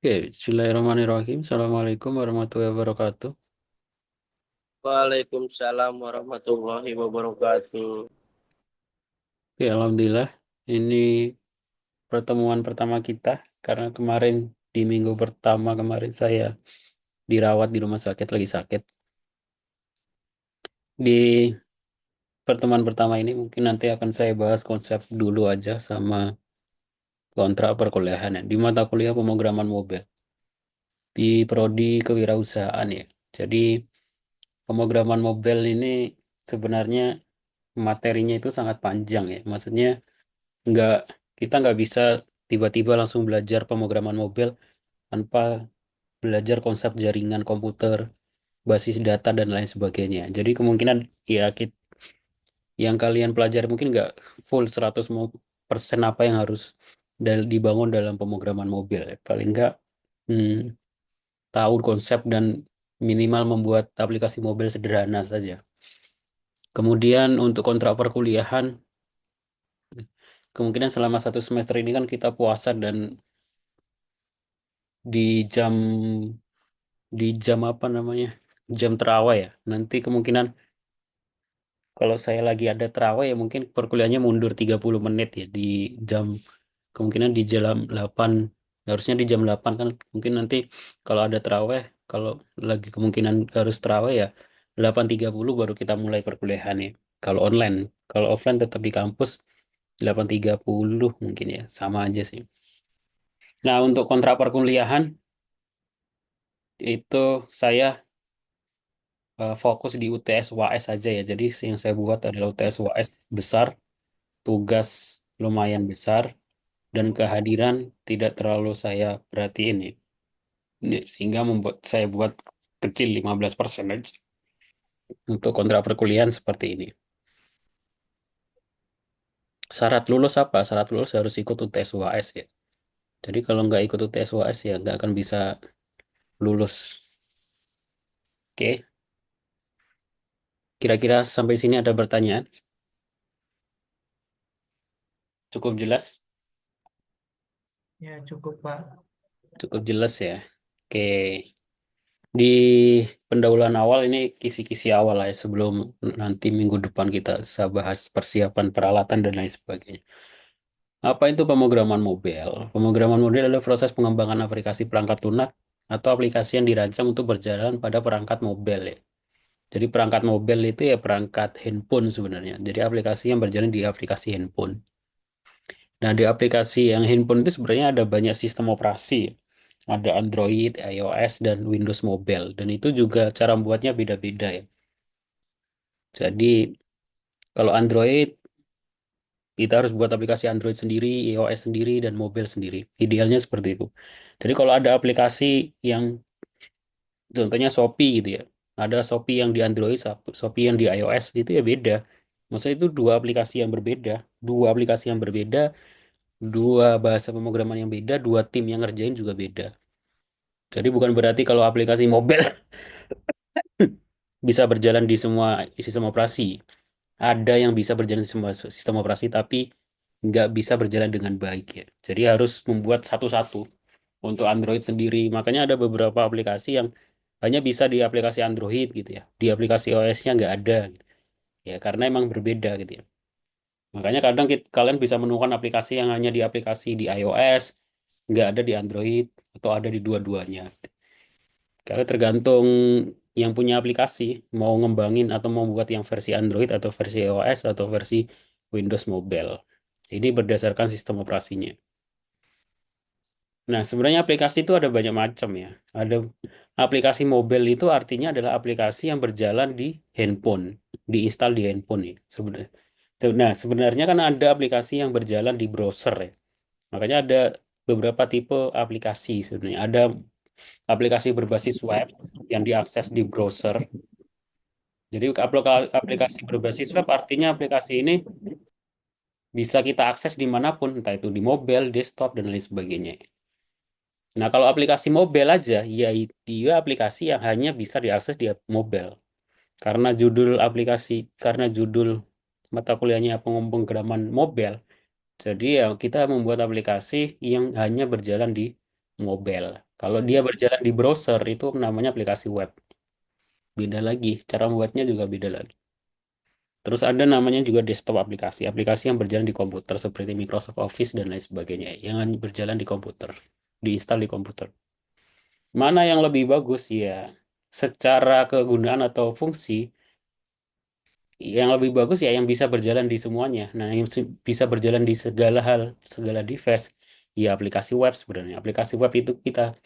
Oke, Bismillahirrahmanirrahim. Assalamualaikum warahmatullahi wabarakatuh. Waalaikumsalam warahmatullahi wabarakatuh. Oke, Alhamdulillah. Ini pertemuan pertama kita karena kemarin di minggu pertama kemarin saya dirawat di rumah sakit lagi sakit. Di pertemuan pertama ini mungkin nanti akan saya bahas konsep dulu aja sama kontrak perkuliahan ya. Di mata kuliah pemrograman mobil di prodi kewirausahaan ya. Jadi pemrograman mobil ini sebenarnya materinya itu sangat panjang ya. Maksudnya nggak kita nggak bisa tiba-tiba langsung belajar pemrograman mobil tanpa belajar konsep jaringan komputer, basis data dan lain sebagainya. Jadi kemungkinan ya yang kalian pelajari mungkin nggak full 100% apa yang harus dibangun dalam pemrograman mobil. Paling nggak hmm, tahu konsep dan minimal membuat aplikasi mobil sederhana saja. Kemudian untuk kontrak perkuliahan, kemungkinan selama 1 semester ini kan kita puasa dan di jam apa namanya, jam terawih ya. Nanti kemungkinan kalau saya lagi ada terawih ya mungkin perkuliahannya mundur 30 menit ya di jam, kemungkinan di jam 8, harusnya di jam 8 kan, mungkin nanti kalau ada terawih, kalau lagi kemungkinan harus terawih ya 8.30 baru kita mulai perkuliahan ya. Kalau online, kalau offline tetap di kampus 8.30 mungkin ya, sama aja sih. Nah, untuk kontrak perkuliahan itu saya fokus di UTS UAS saja ya. Jadi yang saya buat adalah UTS UAS besar, tugas lumayan besar, dan kehadiran tidak terlalu saya perhatiin ya. Sehingga membuat saya buat kecil 15% aja. Untuk kontrak perkuliahan seperti ini. Syarat lulus apa? Syarat lulus harus ikut UTS UAS ya. Jadi kalau nggak ikut UTS UAS ya nggak akan bisa lulus. Oke, kira-kira sampai sini ada pertanyaan? Cukup jelas? Ya, cukup, Pak. Cukup jelas ya. Oke. Di pendahuluan awal ini kisi-kisi awal lah ya, sebelum nanti minggu depan kita bisa bahas persiapan peralatan dan lain sebagainya. Apa itu pemrograman mobil? Pemrograman mobil adalah proses pengembangan aplikasi perangkat lunak atau aplikasi yang dirancang untuk berjalan pada perangkat mobil ya. Jadi perangkat mobil itu ya perangkat handphone sebenarnya. Jadi aplikasi yang berjalan di aplikasi handphone. Nah, di aplikasi yang handphone itu sebenarnya ada banyak sistem operasi. Ada Android, iOS, dan Windows Mobile. Dan itu juga cara membuatnya beda-beda ya. Jadi kalau Android, kita harus buat aplikasi Android sendiri, iOS sendiri, dan mobile sendiri. Idealnya seperti itu. Jadi kalau ada aplikasi yang contohnya Shopee gitu ya. Ada Shopee yang di Android, Shopee yang di iOS, itu ya beda. Maksudnya itu dua aplikasi yang berbeda. Dua aplikasi yang berbeda, dua bahasa pemrograman yang beda, dua tim yang ngerjain juga beda. Jadi bukan berarti kalau aplikasi mobile bisa berjalan di semua sistem operasi. Ada yang bisa berjalan di semua sistem operasi, tapi nggak bisa berjalan dengan baik ya. Jadi harus membuat satu-satu untuk Android sendiri. Makanya ada beberapa aplikasi yang hanya bisa di aplikasi Android gitu ya. Di aplikasi OS-nya nggak ada gitu. Ya, karena emang berbeda gitu ya. Makanya kadang kalian bisa menemukan aplikasi yang hanya di aplikasi di iOS, nggak ada di Android, atau ada di dua-duanya. Karena tergantung yang punya aplikasi, mau ngembangin atau mau buat yang versi Android atau versi iOS atau versi Windows Mobile. Ini berdasarkan sistem operasinya. Nah, sebenarnya aplikasi itu ada banyak macam ya. Ada aplikasi mobile itu artinya adalah aplikasi yang berjalan di handphone, diinstal di handphone ya sebenarnya. Nah, sebenarnya kan ada aplikasi yang berjalan di browser ya. Makanya ada beberapa tipe aplikasi sebenarnya. Ada aplikasi berbasis web yang diakses di browser. Jadi aplikasi berbasis web artinya aplikasi ini bisa kita akses dimanapun, entah itu di mobile, desktop, dan lain sebagainya. Nah, kalau aplikasi mobile aja, ya dia aplikasi yang hanya bisa diakses di mobile. Karena judul aplikasi, karena judul mata kuliahnya pemrograman mobile, jadi ya kita membuat aplikasi yang hanya berjalan di mobile. Kalau dia berjalan di browser itu namanya aplikasi web. Beda lagi, cara membuatnya juga beda lagi. Terus ada namanya juga desktop aplikasi, aplikasi yang berjalan di komputer seperti Microsoft Office dan lain sebagainya, yang berjalan di komputer, diinstal di komputer. Mana yang lebih bagus ya? Secara kegunaan atau fungsi, yang lebih bagus ya yang bisa berjalan di semuanya. Nah, yang bisa berjalan di segala hal, segala device, ya aplikasi web sebenarnya. Aplikasi web itu kita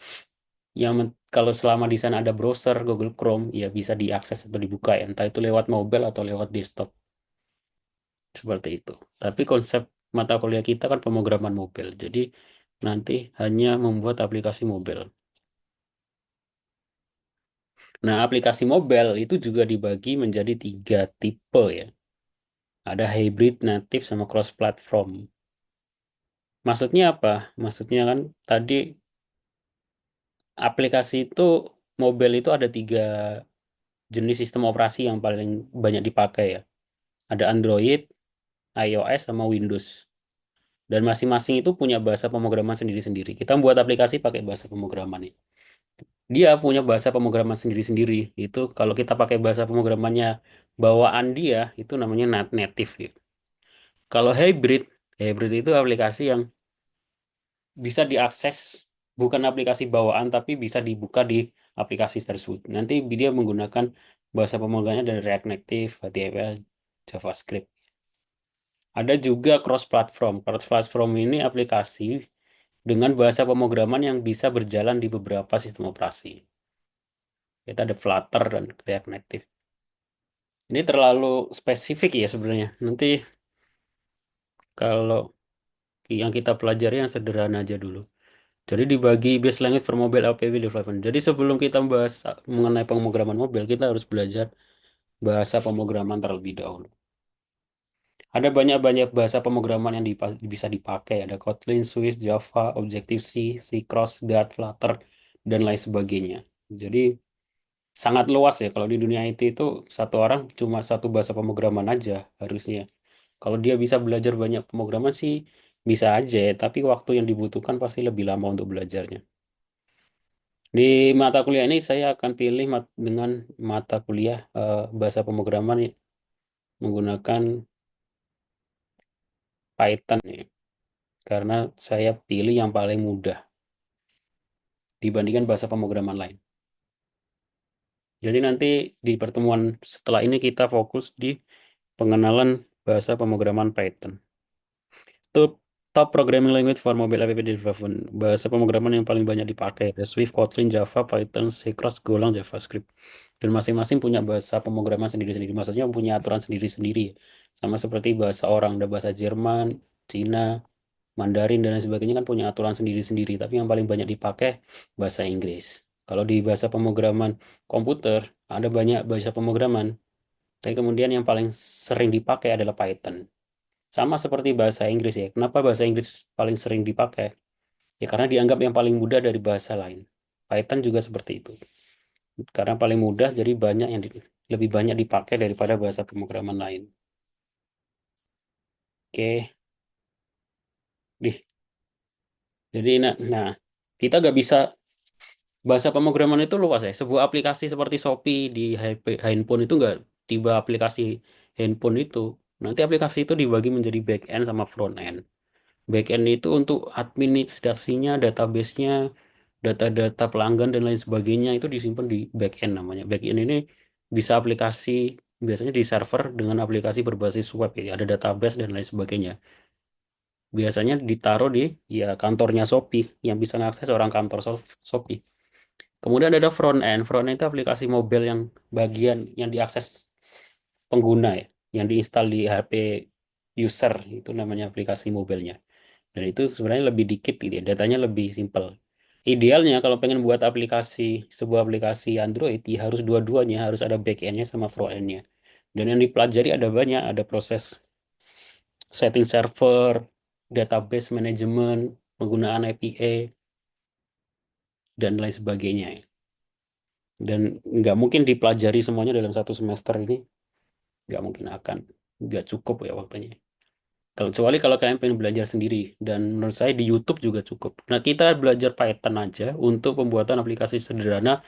kalau selama di sana ada browser Google Chrome, ya bisa diakses atau dibuka ya, entah itu lewat mobile atau lewat desktop. Seperti itu. Tapi konsep mata kuliah kita kan pemrograman mobil. Jadi nanti hanya membuat aplikasi mobil. Nah, aplikasi mobil itu juga dibagi menjadi tiga tipe ya. Ada hybrid, native, sama cross platform. Maksudnya apa? Maksudnya kan tadi aplikasi itu mobil itu ada tiga jenis sistem operasi yang paling banyak dipakai ya. Ada Android, iOS, sama Windows. Dan masing-masing itu punya bahasa pemrograman sendiri-sendiri. Kita buat aplikasi pakai bahasa pemrograman nih. Dia punya bahasa pemrograman sendiri-sendiri. Itu kalau kita pakai bahasa pemrogramannya bawaan dia, itu namanya native gitu. Kalau hybrid, hybrid itu aplikasi yang bisa diakses bukan aplikasi bawaan tapi bisa dibuka di aplikasi tersebut. Nanti dia menggunakan bahasa pemrogramannya dari React Native, HTML, JavaScript. Ada juga cross platform. Cross platform ini aplikasi dengan bahasa pemrograman yang bisa berjalan di beberapa sistem operasi. Kita ada Flutter dan React Native. Ini terlalu spesifik ya sebenarnya. Nanti kalau yang kita pelajari yang sederhana aja dulu. Jadi dibagi base language for mobile APW development. Jadi sebelum kita membahas mengenai pemrograman mobil, kita harus belajar bahasa pemrograman terlebih dahulu. Ada banyak-banyak bahasa pemrograman yang bisa dipakai. Ada Kotlin, Swift, Java, Objective-C, C-Cross, Dart, Flutter, dan lain sebagainya. Jadi sangat luas ya. Kalau di dunia IT itu satu orang cuma satu bahasa pemrograman aja harusnya. Kalau dia bisa belajar banyak pemrograman sih bisa aja ya. Tapi waktu yang dibutuhkan pasti lebih lama untuk belajarnya. Di mata kuliah ini saya akan pilih dengan mata kuliah bahasa pemrograman menggunakan Python ya. Karena saya pilih yang paling mudah dibandingkan bahasa pemrograman lain. Jadi nanti di pertemuan setelah ini kita fokus di pengenalan bahasa pemrograman Python. Top top programming language for mobile app development. Bahasa pemrograman yang paling banyak dipakai ada Swift, Kotlin, Java, Python, C++, Golang, JavaScript. Dan masing-masing punya bahasa pemrograman sendiri-sendiri. Maksudnya punya aturan sendiri-sendiri. Sama seperti bahasa orang, ada bahasa Jerman, Cina, Mandarin dan lain sebagainya kan punya aturan sendiri-sendiri. Tapi yang paling banyak dipakai bahasa Inggris. Kalau di bahasa pemrograman komputer ada banyak bahasa pemrograman. Tapi kemudian yang paling sering dipakai adalah Python. Sama seperti bahasa Inggris ya. Kenapa bahasa Inggris paling sering dipakai? Ya karena dianggap yang paling mudah dari bahasa lain. Python juga seperti itu. Karena paling mudah jadi banyak yang lebih banyak dipakai daripada bahasa pemrograman lain. Oke, Dih. Jadi nah kita nggak bisa bahasa pemrograman itu luas ya. Sebuah aplikasi seperti Shopee di handphone itu nggak tiba aplikasi handphone itu. Nanti aplikasi itu dibagi menjadi back end sama front end. Back end itu untuk administrasinya, database-nya, data-data pelanggan dan lain sebagainya itu disimpan di backend namanya. Backend ini bisa aplikasi biasanya di server dengan aplikasi berbasis web ya, ada database dan lain sebagainya. Biasanya ditaruh di ya kantornya Shopee yang bisa mengakses orang kantor Shopee. Kemudian ada front end. Front end itu aplikasi mobile yang bagian yang diakses pengguna ya, yang diinstal di HP user itu namanya aplikasi mobilenya. Dan itu sebenarnya lebih dikit gitu ya, datanya lebih simpel. Idealnya kalau pengen buat sebuah aplikasi Android, ya harus dua-duanya, harus ada back-end-nya sama front-end-nya. Dan yang dipelajari ada banyak, ada proses setting server, database management, penggunaan API, dan lain sebagainya ya. Dan nggak mungkin dipelajari semuanya dalam satu semester ini, nggak mungkin nggak cukup ya waktunya. Kecuali kalau kalian pengen belajar sendiri, dan menurut saya di YouTube juga cukup. Nah, kita belajar Python aja untuk pembuatan aplikasi sederhana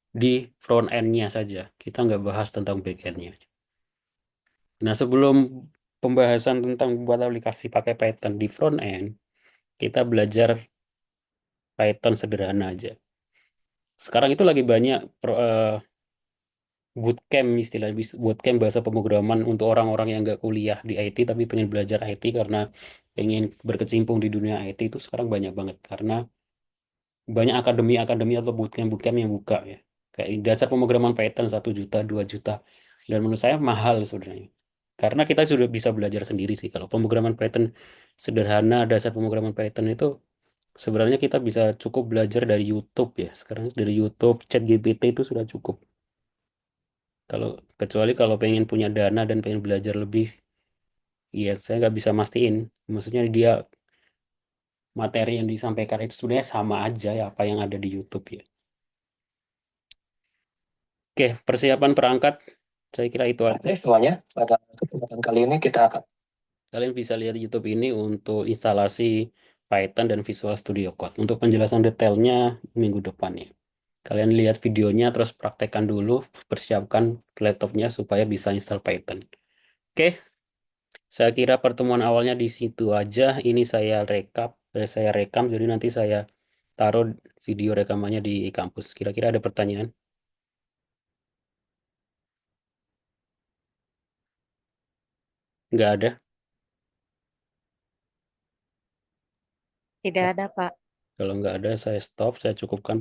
di front end-nya saja. Kita nggak bahas tentang back end-nya. Nah, sebelum pembahasan tentang buat aplikasi pakai Python di front end, kita belajar Python sederhana aja. Sekarang itu lagi banyak bootcamp, istilah bootcamp bahasa pemrograman untuk orang-orang yang nggak kuliah di IT tapi pengen belajar IT karena pengen berkecimpung di dunia IT. Itu sekarang banyak banget karena banyak akademi-akademi atau bootcamp-bootcamp yang buka ya. Kayak dasar pemrograman Python 1 juta, 2 juta. Dan menurut saya mahal sebenarnya. Karena kita sudah bisa belajar sendiri sih. Kalau pemrograman Python sederhana, dasar pemrograman Python itu sebenarnya kita bisa cukup belajar dari YouTube ya. Sekarang dari YouTube, ChatGPT itu sudah cukup. Kalau kecuali kalau pengen punya dana dan pengen belajar lebih, ya saya nggak bisa mastiin. Maksudnya dia materi yang disampaikan itu sebenarnya sama aja ya apa yang ada di YouTube ya. Oke, persiapan perangkat saya kira itu aja. Oke, semuanya, pada kesempatan kali ini kita akan Kalian bisa lihat YouTube ini untuk instalasi Python dan Visual Studio Code. Untuk penjelasan detailnya minggu depan ya. Kalian lihat videonya terus praktekkan dulu, persiapkan laptopnya supaya bisa install Python. Oke, saya kira pertemuan awalnya di situ aja. Ini saya rekam, jadi nanti saya taruh video rekamannya di kampus. Kira-kira ada pertanyaan? Nggak ada. Tidak ada, Pak. Kalau nggak ada, saya stop. Saya cukupkan